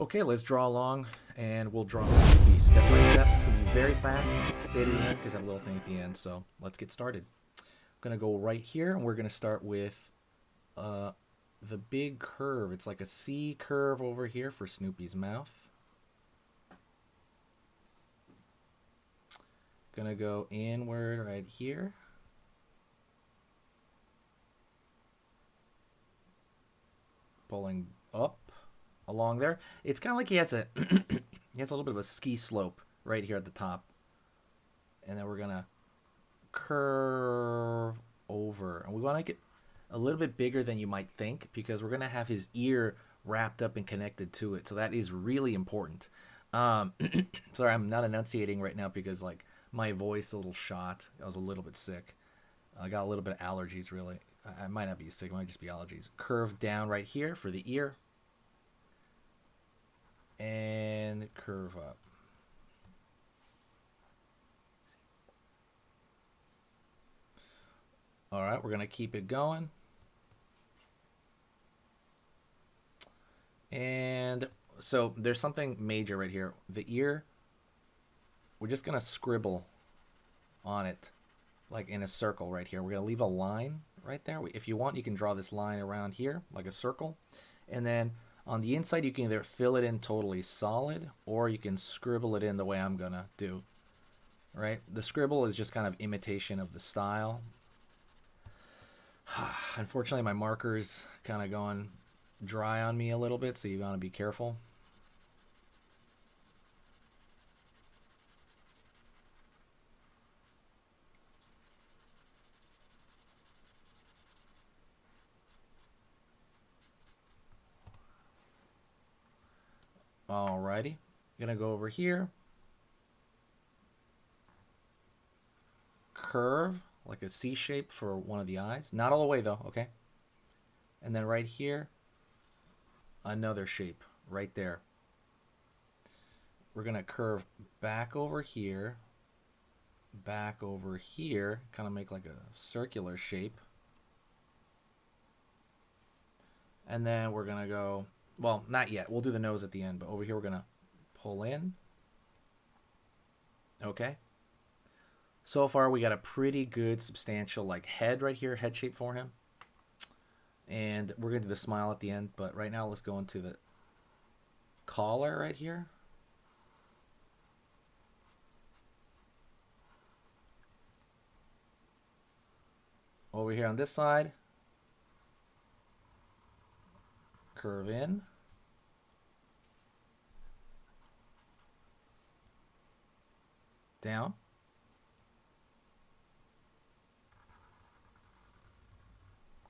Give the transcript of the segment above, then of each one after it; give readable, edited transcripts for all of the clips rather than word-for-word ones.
Okay, let's draw along and we'll draw Snoopy step by step. It's going to be very fast, steady in because I have a little thing at the end. So let's get started. I'm going to go right here and we're going to start with uh, the big curve. It's like a C curve over here for Snoopy's mouth. Going to go inward right here. Pulling up along there. It's kind of like he has a he has a little bit of a ski slope right here at the top. And then we're going to curve over. And we want to get a little bit bigger than you might think because we're going to have his ear wrapped up and connected to it. So that is really important. Sorry, I'm not enunciating right now because like my voice is a little shot. I was a little bit sick. I got a little bit of allergies really. I might not be sick. It might just be allergies. Curve down right here for the ear. And curve up. All right, we're going to keep it going. And so there's something major right here. The ear, we're just going to scribble on it like in a circle right here. We're going to leave a line right there. If you want, you can draw this line around here like a circle. And then on the inside, you can either fill it in totally solid or you can scribble it in the way I'm going to do. Right? The scribble is just kind of imitation of the style. Unfortunately, my marker's kind of going dry on me a little bit, so you want to be careful. Alrighty, gonna go over here. Curve like a C shape for one of the eyes. Not all the way though, okay? And then right here, another shape right there. We're gonna curve back over here, kind of make like a circular shape. And then we're gonna go, well, not yet. We'll do the nose at the end, but over here we're gonna pull in. Okay. So far we got a pretty good substantial like head right here, head shape for him. And we're gonna do the smile at the end, but right now let's go into the collar right here. Over here on this side, curve in. Down.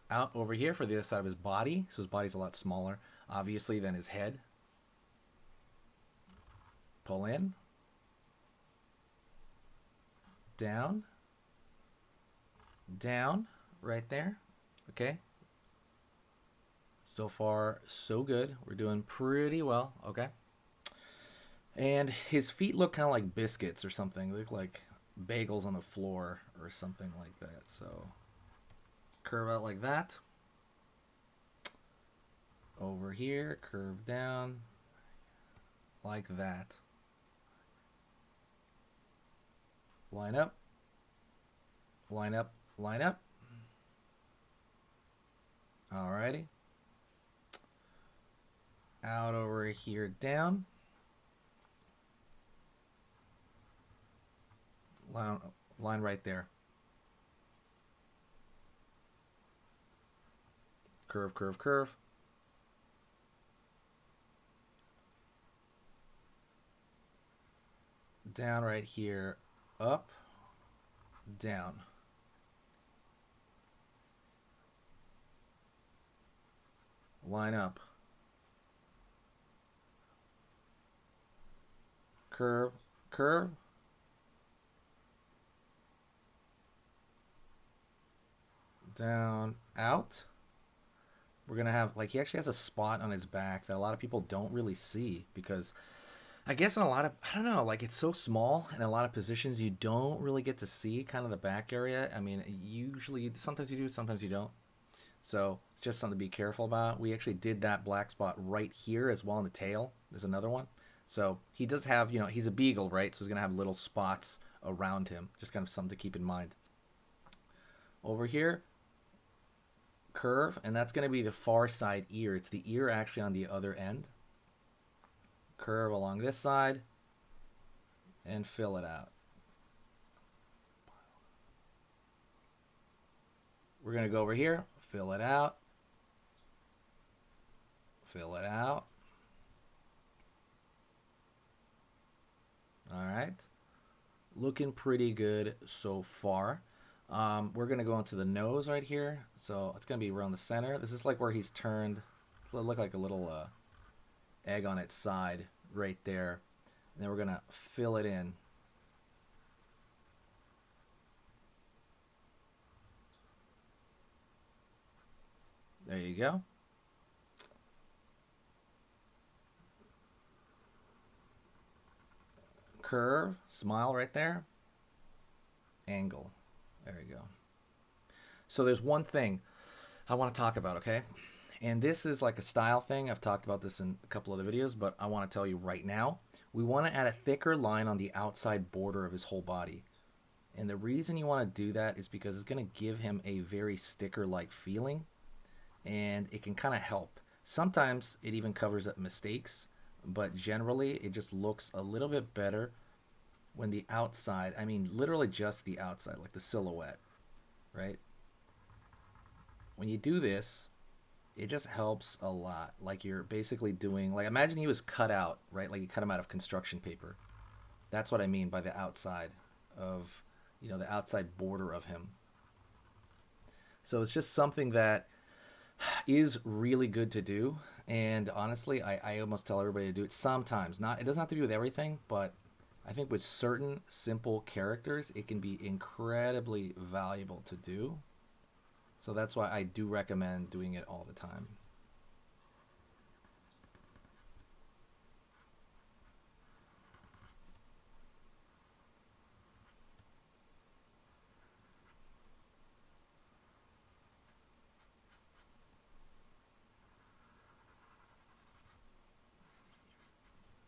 Out over here for the other side of his body. So his body's a lot smaller, obviously, than his head. Pull in. Down. Down. Right there. Okay. So far, so good. We're doing pretty well. Okay. And his feet look kind of like biscuits or something. They look like bagels on the floor or something like that. So curve out like that. Over here, curve down like that. Line up. Line up. Line up. Alrighty. Out over here, down. Line right there. Curve, curve, curve. Down right here, up, down. Line up. Curve, curve. Down, out. We're going to have, like, he actually has a spot on his back that a lot of people don't really see because I guess in a lot of, I don't know, like it's so small in a lot of positions you don't really get to see kind of the back area. I mean, usually, sometimes you do, sometimes you don't. So it's just something to be careful about. We actually did that black spot right here as well in the tail. There's another one. So he does have, he's a beagle, right? So he's going to have little spots around him. Just kind of something to keep in mind. Over here, curve, and that's going to be the far side ear. It's the ear actually on the other end. Curve along this side and fill it out. We're going to go over here, fill it out, fill it out. All right, looking pretty good so far. We're going to go into the nose right here. So it's going to be around the center. This is like where he's turned. It'll look like a little egg on its side right there. And then we're going to fill it in. There you go. Curve, smile right there. Angle. There you go. So there's one thing I want to talk about, okay? And this is like a style thing. I've talked about this in a couple other videos, but I want to tell you right now. We want to add a thicker line on the outside border of his whole body. And the reason you want to do that is because it's going to give him a very sticker-like feeling. And it can kind of help. Sometimes it even covers up mistakes, but generally it just looks a little bit better when the outside, I mean literally just the outside, like the silhouette, right? When you do this, it just helps a lot. Like you're basically doing, like imagine he was cut out, right? Like you cut him out of construction paper. That's what I mean by the outside of, the outside border of him. So it's just something that is really good to do, and honestly I almost tell everybody to do it sometimes. It doesn't have to be with everything, but I think with certain simple characters it can be incredibly valuable to do. So that's why I do recommend doing it all the time.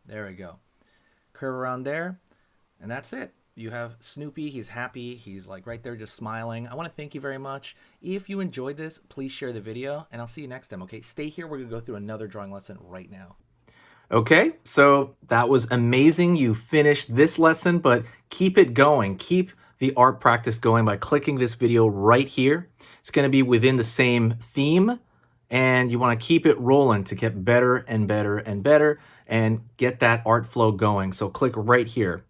There we go. Curve around there, and that's it. You have Snoopy. He's happy. He's like right there just smiling. I want to thank you very much. If you enjoyed this, please share the video, and I'll see you next time, okay? Stay here. We're going to go through another drawing lesson right now. Okay, so that was amazing. You finished this lesson, but keep it going. Keep the art practice going by clicking this video right here. It's going to be within the same theme, and you want to keep it rolling to get better and better and better and get that art flow going. So click right here.